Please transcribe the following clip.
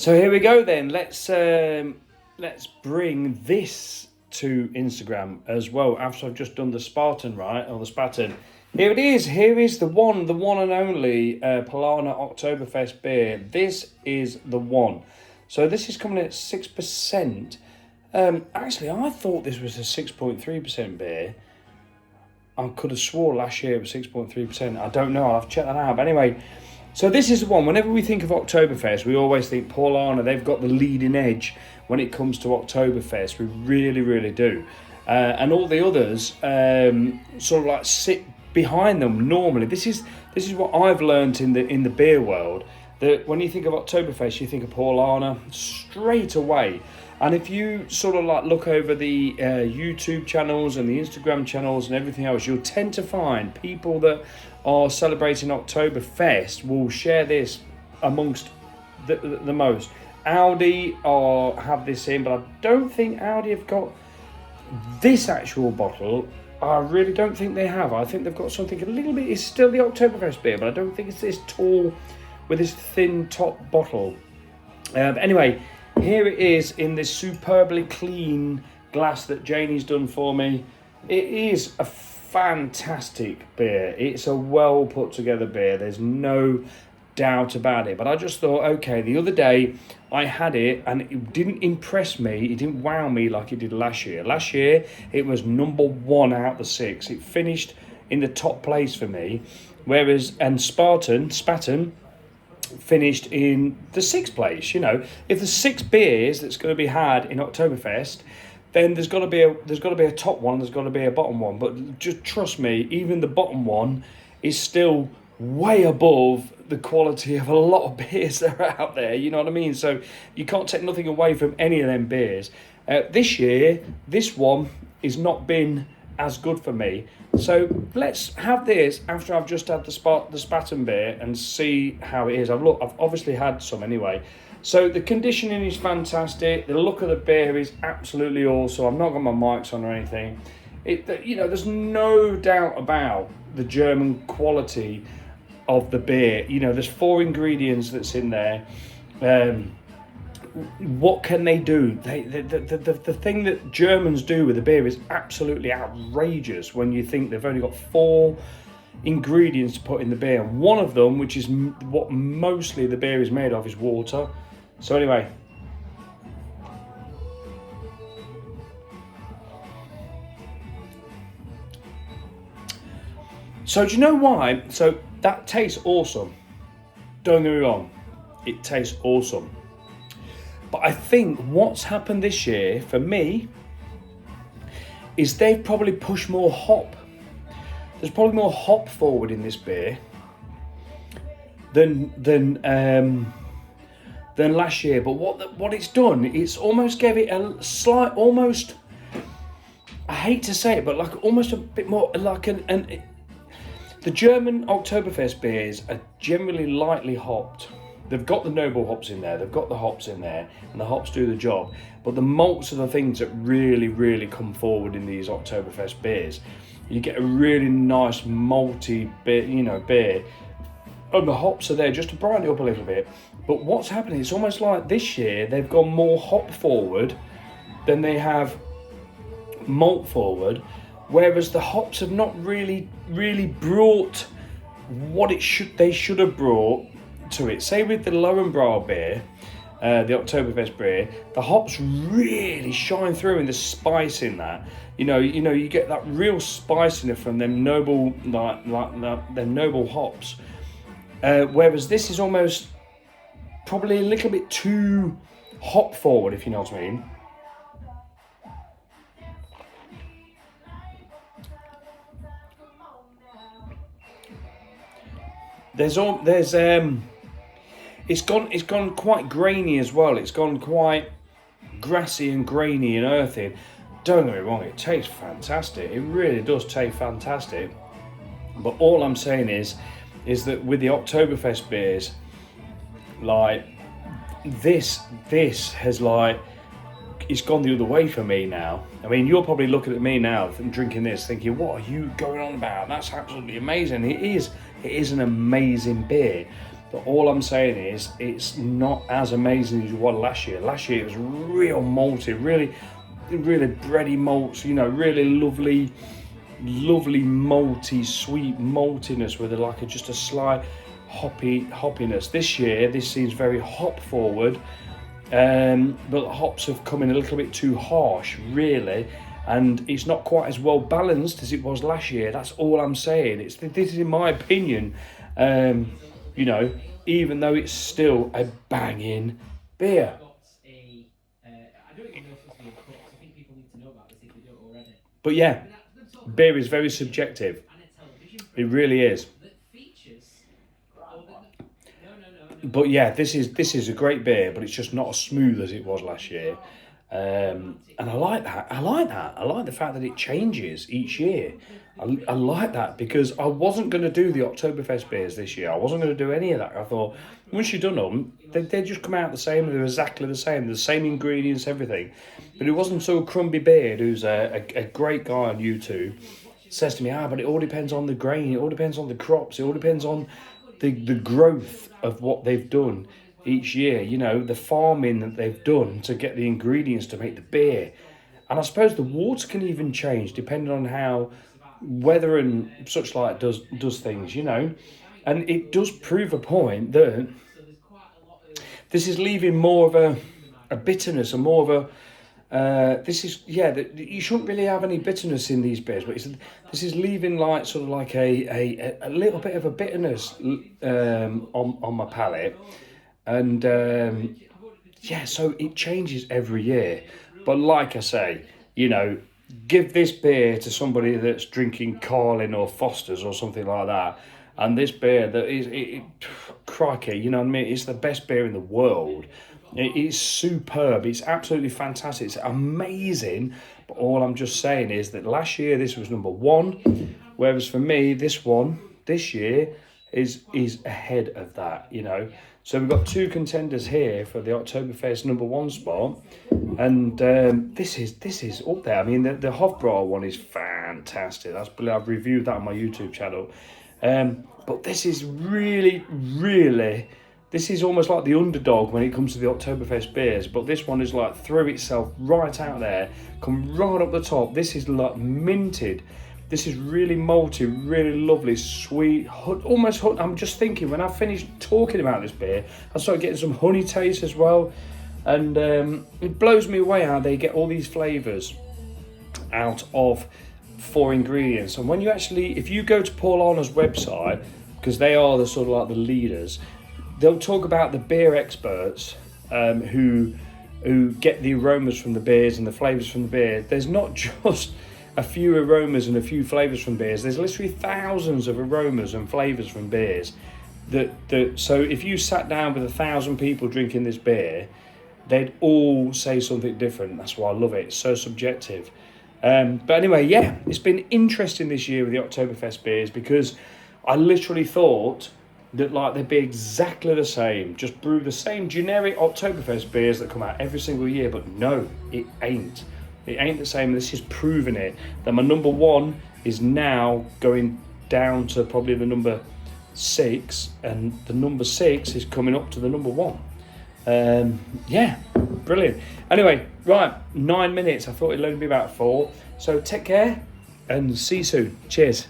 So here we go then. Let's bring this to Instagram as well. After I've just done the Spartan, right, or the Spaten. Here it is. Here is the one and only Paulaner Oktoberfest beer. This is the one. So this is coming in at 6%. Actually, I thought this was a 6.3% beer. I could have swore last year it was 6.3%. I don't know. I'll have to check that out. But anyway. So this is the one, whenever we think of Oktoberfest, we always think Paulaner, they've got the leading edge when it comes to Oktoberfest. We really, really do. And all the others sort of like sit behind them normally. This is what I've learnt in the beer world, that when you think of Oktoberfest, you think of Paulaner straight away. And if you sort of like look over the YouTube channels and the Instagram channels and everything else, you'll tend to find people that are celebrating Oktoberfest will share this amongst the most. Audi have this in, but I don't think Audi have got this actual bottle. I really don't think they have. I think they've got something a little bit, it's still the Oktoberfest beer, but I don't think it's this tall with this thin top bottle. But anyway, here it is in this superbly clean glass that Janie's done for me. It is a fantastic beer. It's a well put together beer. There's no doubt about it. But I just thought, okay, the other day I had it and it didn't impress me. It didn't wow me like it did last year. Last year it was number 1 out of the 6. It finished in the top place for me. Whereas Spaten finished in the 6th place. You know, if there's 6 beers that's going to be had in Oktoberfest, then there's got to be a top one, there's got to be a bottom one. But just trust me, even the bottom one is still way above the quality of a lot of beers that are out there. You know what I mean? So you can't take nothing away from any of them beers. This year, this one has not been as good for me. So let's have this after I've just had the Spaten beer and see how it is. I've obviously had some anyway. So the conditioning is fantastic. The look of the beer is absolutely awesome. I've not got my mics on or anything. There's no doubt about the German quality of the beer. You know, there's 4 ingredients that's in there. What can they do? The thing that Germans do with the beer is absolutely outrageous when you think they've only got 4 ingredients to put in the beer. One of them, which is what mostly the beer is made of, is water. So anyway, so do you know why? So that tastes awesome. Don't get me wrong, it tastes awesome. But I think what's happened this year for me is they've probably pushed more hop. There's probably more hop forward in this beer than last year. But what it's done, it's almost gave it a slight, almost, I hate to say it, but like almost a bit more like the German Oktoberfest beers are generally lightly hopped. They've got the noble hops in there, they've got the hops in there, and the hops do the job. But the malts are the things that really, really come forward in these Oktoberfest beers. You get a really nice malty beer, and the hops are there just to brighten it up a little bit. But what's happening, it's almost like this year they've gone more hop forward than they have malt forward, whereas the hops have not really brought what they should have brought to it. Say with the Lowenbrau beer, the Oktoberfest beer, the hops really shine through in the spice in that. You get that real spice in it from them noble them noble hops. Whereas this is almost probably a little bit too hop forward, if you know what I mean. It's gone quite grainy as well. It's gone quite grassy and grainy and earthy. Don't get me wrong, it tastes fantastic. It really does taste fantastic. But all I'm saying is that with the Oktoberfest beers, like this has it's gone the other way for me now. I mean, you're probably looking at me now and drinking this thinking, what are you going on about? That's absolutely amazing. It is an amazing beer. But all I'm saying is, it's not as amazing as it was last year. Last year it was real malty, really bready malts, you know, really lovely malty, sweet maltiness with just a slight hoppiness. This year, this seems very hop forward, but hops have come in a little bit too harsh, really, and it's not quite as well balanced as it was last year. That's all I'm saying. This is in my opinion, you know, even though it's still a banging beer. But yeah, beer is very subjective. It really is. But yeah, this is a great beer, but it's just not as smooth as it was last year. And I like that. I like the fact that it changes each year. I like that, because I wasn't going to do the Oktoberfest beers this year. I wasn't going to do any of that. I thought, once you've done them, they just come out the same. They're exactly the same ingredients, everything. But it wasn't so Crumbly Beard, who's a great guy on YouTube, says to me, but it all depends on the grain. It all depends on the crops. It all depends on the growth of what they've done each year, you know, the farming that they've done to get the ingredients to make the beer. And I suppose the water can even change depending on how weather and such like does things, you know. And it does prove a point that this is leaving more of a bitterness and more of that you shouldn't really have any bitterness in these beers, but this is leaving like sort of like a little bit of a bitterness on my palate. And so it changes every year. But like I say, you know, give this beer to somebody that's drinking Carlin or Foster's or something like that, and this beer that is, crikey, you know what I mean? It's the best beer in the world. It is superb. It's absolutely fantastic. It's amazing. But all I'm just saying is that last year this was number one, whereas for me this one this year is ahead of that, you know. So we've got two contenders here for the Oktoberfest number one spot, and this is up there. I mean, the Hofbrauer one is fantastic. I've reviewed that on my YouTube channel. But this is really, this is almost like the underdog when it comes to the Oktoberfest beers. But this one is like threw itself right out there, come right up the top. This is like minted. This is really malty, really lovely, sweet, almost. I'm just thinking when I finished talking about this beer, I started getting some honey taste as well, and it blows me away how they get all these flavours out of 4 ingredients. And when you actually, if you go to Paulaner's website, because they are the sort of like the leaders, they'll talk about the beer experts who get the aromas from the beers and the flavours from the beer. There's not just a few aromas and a few flavours from beers. There's literally thousands of aromas and flavours from beers. So if you sat down with 1,000 people drinking this beer, they'd all say something different. That's why I love it. It's so subjective. But anyway, yeah, it's been interesting this year with the Oktoberfest beers, because I literally thought that like they'd be exactly the same, just brew the same generic Oktoberfest beers that come out every single year, but no, it ain't. It ain't the same. This is proving it, that my number one is now going down to probably the number 6, and the number 6 is coming up to the number 1. Yeah, brilliant. Anyway, right, 9 minutes. I thought it'd only be about 4. So take care and see you soon. Cheers.